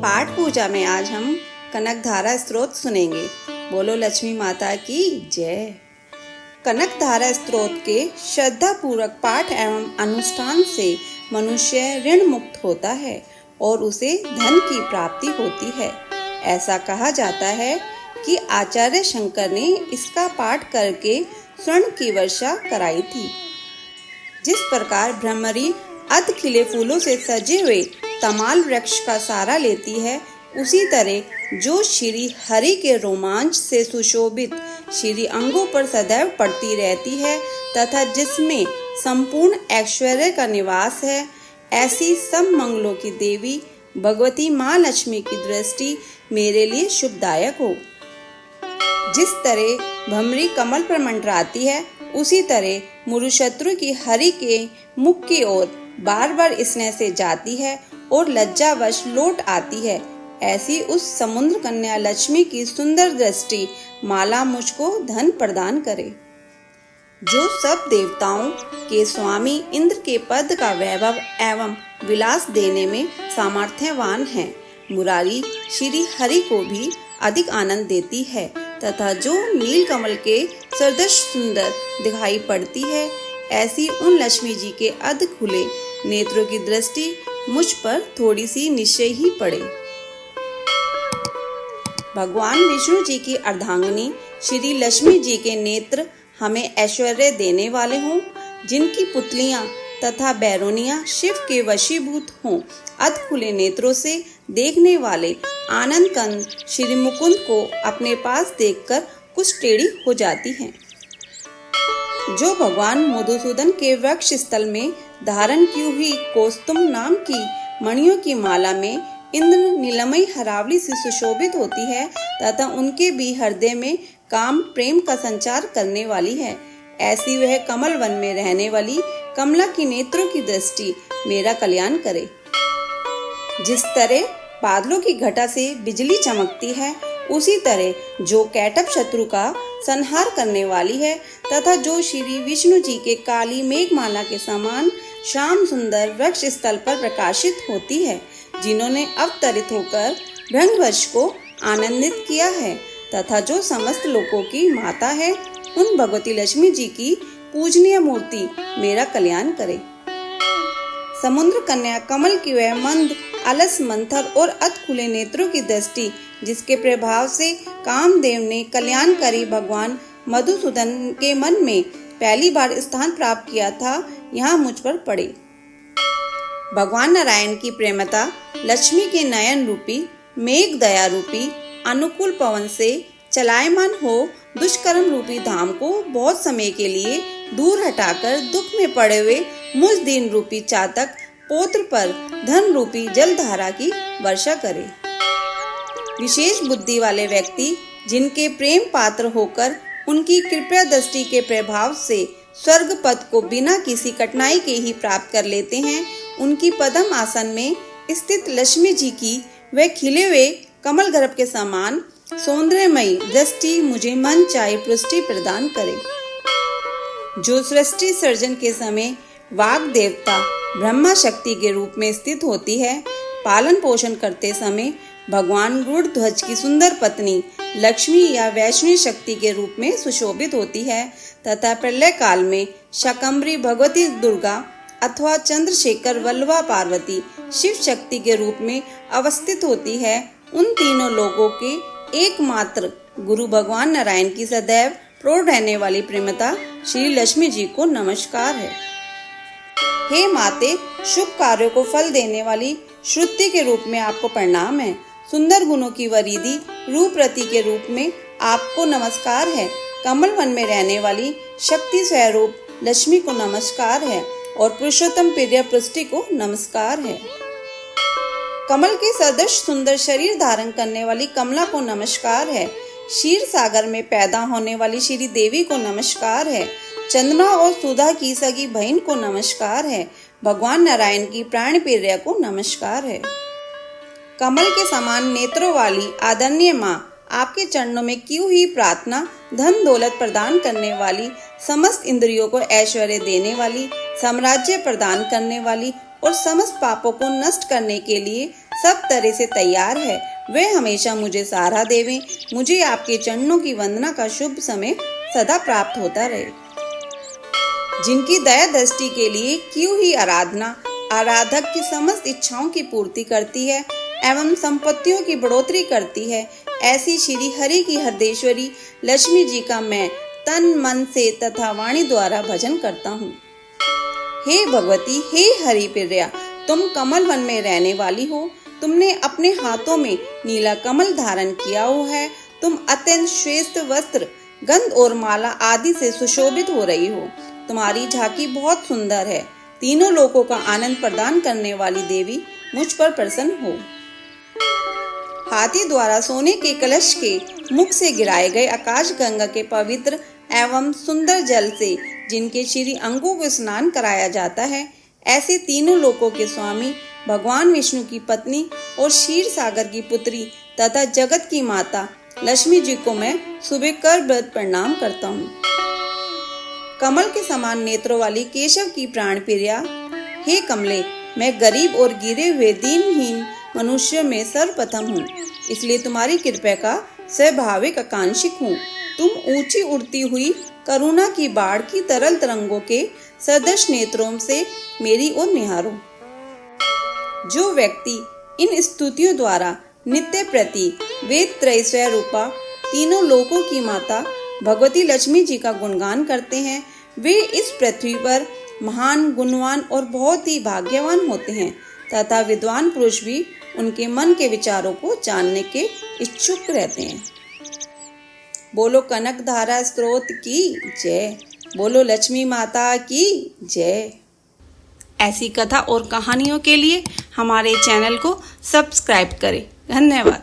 पाठ पूजा में आज हम कनकधारा स्तोत्र सुनेंगे। बोलो लक्ष्मी माता की जय। कनकधारा स्तोत्र के श्रद्धा पूर्वक पाठ एवं अनुष्ठान से मनुष्य ऋण मुक्त होता है और उसे धन की प्राप्ति होती है। ऐसा कहा जाता है कि आचार्य शंकर ने इसका पाठ करके स्वर्ण की वर्षा कराई थी। जिस प्रकार भ्रमरी अर्ध खिले फूलों से सजे हुए तमाल वृक्ष का सहारा लेती है, उसी तरह जो श्री हरि के रोमांच से सुशोभित श्री अंगों पर सदैव पड़ती रहती है तथा जिसमें संपूर्ण ऐश्वर्य का निवास है, ऐसी सब मंगलों की देवी भगवती माँ लक्ष्मी की दृष्टि मेरे लिए शुभदायक हो। जिस तरह भ्रमरी कमल पर मंडराती है, उसी तरह मुरुशत्रु की हरि के मुख की ओर बार बार स्नेह से जाती है और लज्जावश लौट आती है। ऐसी उस समुद्र कन्या लक्ष्मी की सुंदर दृष्टि माला मुझको धन प्रदान करे। जो सब देवताओं के स्वामी इंद्र के पद का वैभव एवं विलास देने में सामर्थ्यवान है, मुरारी श्री हरि को भी अधिक आनंद देती है तथा जो नील कमल के सदृश सुंदर दिखाई पड़ती है, ऐसी उन लक्ष्मी जी के अर्ध खुले नेत्रों की दृष्टि मुझ पर थोड़ी सी निश्चय ही पड़े। भगवान विष्णु जी की अर्धांगिनी श्री लक्ष्मी जी के नेत्र हमें ऐश्वर्य देने वाले हों, जिनकी पुतलियां तथा बैरोनियां शिव के वशीभूत हों। अर्ध खुले नेत्रों से देखने वाले आनंद कंद श्री मुकुंद को अपने पास देखकर कुछ टेढ़ी हो जाती हैं। जो भगवान मधुसूदन के वक्ष स्थल में धारण की हुई कौस्तुम नाम की मणियों की माला में इंद्र नीलमयी हरावली से सुशोभित होती है तथा उनके भी हृदय में काम प्रेम का संचार करने वाली है, ऐसी वह कमल वन में रहने वाली कमला की नेत्रों की दृष्टि मेरा कल्याण करे। जिस तरह बादलों की घटा से बिजली चमकती है, उसी तरह जो कैटभ शत्रु का संहार करने वाली है तथा जो श्री विष्णु जी के काली मेघमाला के समान श्याम सुंदर वृक्ष स्थल पर प्रकाशित होती है, जिन्होंने अवतरित होकर भृंगवंश को आनंदित किया है तथा जो समस्त लोकों की माता है, उन भगवती लक्ष्मी जी की पूजनीय मूर्ति मेरा कल्याण करे। समुद्र कन्या कमल की वह मंद अलस मंथर और अत खुले नेत्रों की दृष्टि जिसके प्रभाव से कामदेव ने कल्याणकारी भगवान मधुसूदन के मन में पहली बार स्थान प्राप्त किया था, यहाँ मुझ पर पड़े। भगवान नारायण की प्रेमता लक्ष्मी के नयन रूपी मेघ दया रूपी अनुकूल पवन से चलायमान हो दुष्कर्म रूपी धाम को बहुत समय के लिए दूर हटाकर दुख में पड़े हुए मुझ दीन रूपी चातक पौत्र पर धन रूपी जलधारा की वर्षा करे। विशेष बुद्धि वाले व्यक्ति जिनके प्रेम पात्र होकर उनकी कृपा दृष्टि के प्रभाव से स्वर्ग पद को बिना किसी कठिनाई के ही प्राप्त कर लेते हैं, उनकी पद्म आसन में स्थित लक्ष्मी जी की वह खिले हुए कमल गर्भ के समान सौंदर्यमयी दृष्टि मुझे मन चाहे पुष्टि प्रदान करे। जो सृष्टि सर्जन के समय वाग देवता ब्रह्मा शक्ति के रूप में स्थित होती है, पालन पोषण करते समय भगवान गरुड़ ध्वज की सुंदर पत्नी लक्ष्मी या वैष्णवी शक्ति के रूप में सुशोभित होती है तथा प्रलय काल में शाकंभरी भगवती दुर्गा अथवा चंद्रशेखर वल्लभा पार्वती शिव शक्ति के रूप में अवस्थित होती है, उन तीनों लोगों के एकमात्र गुरु भगवान नारायण की सदैव प्रौढ़ रहने वाली प्रेमता श्री लक्ष्मी जी को नमस्कार है। हे माते, शुभ कार्यों को फल देने वाली श्रुति के रूप में आपको प्रणाम है। सुंदर गुणों की वरिधि रूपरती के रूप में आपको नमस्कार है। कमल वन में रहने वाली शक्ति स्वरूप लक्ष्मी को नमस्कार है और पुरुषोत्तम प्रिय पृष्टि को नमस्कार है। कमल के सदृश सुंदर शरीर धारण करने वाली कमला को नमस्कार है। क्षीर सागर में पैदा होने वाली श्री देवी को नमस्कार है। चंद्रमा और सुधा की सगी बहन को नमस्कार है। भगवान नारायण की प्राण प्रिया को नमस्कार है। कमल के समान नेत्रों वाली आदरणीय माँ, आपके चरणों में की हुई प्रार्थना धन दौलत प्रदान करने वाली, समस्त इंद्रियों को ऐश्वर्य देने वाली, साम्राज्य प्रदान करने वाली और समस्त पापों को नष्ट करने के लिए सब तरह से तैयार है, वे हमेशा मुझे सहारा देवें। मुझे आपके चरणों की वंदना का शुभ समय सदा प्राप्त होता रहे। जिनकी दया दृष्टि के लिए की हुई आराधना आराधक की समस्त इच्छाओं की पूर्ति करती है एवं संपत्तियों की बढ़ोतरी करती है, ऐसी श्री हरि की हृदयेश्वरी लक्ष्मी जी का मैं तन मन से तथा वाणी द्वारा भजन करता हूँ। हे भगवती, हे हरि प्रिया, तुम कमल वन में रहने वाली हो। तुमने अपने हाथों में नीला कमल धारण किया हुआ है। तुम अत्यंत श्रेष्ठ वस्त्र, गंध और माला आदि से सुशोभित हो रही हो। तुम्हारी झांकी बहुत सुंदर है। तीनों लोकों का आनंद प्रदान करने वाली देवी, मुझ पर प्रसन्न हो। हाथी द्वारा सोने के कलश के मुख से गिराए गए आकाश गंगा के पवित्र एवं सुंदर जल से जिनके श्री अंगों को स्नान कराया जाता है, ऐसे तीनों लोकों के स्वामी भगवान विष्णु की पत्नी और क्षीर सागर की पुत्री तथा जगत की माता लक्ष्मी जी को मैं सुबह कर व्रत प्रणाम करता हूँ। कमल के समान नेत्रों वाली केशव की प्राण प्रिया, हे कमले, मैं गरीब और गिरे हुए दीनहीन मनुष्य में सर्वप्रथम हूँ, इसलिए तुम्हारी कृपा का स्वाभाविक आकांक्षिक हूँ। तुम ऊंची उड़ती हुई करुणा की बाढ़ की तरल तरंगों के सदृश नेत्रों से मेरी ओर निहारो। जो व्यक्ति इन स्तुतियों द्वारा नित्य प्रति वेद त्रय स्वरूपा तीनों लोकों की माता भगवती लक्ष्मी जी का गुणगान करते हैं, वे इस पृथ्वी पर महान, गुणवान और बहुत ही भाग्यवान होते हैं तथा विद्वान पुरुष भी उनके मन के विचारों को जानने के इच्छुक रहते हैं। बोलो कनक धारा स्त्रोत की जय, बोलो लक्ष्मी माता की जय। ऐसी कथा और कहानियों के लिए हमारे चैनल को सब्सक्राइब करें। धन्यवाद।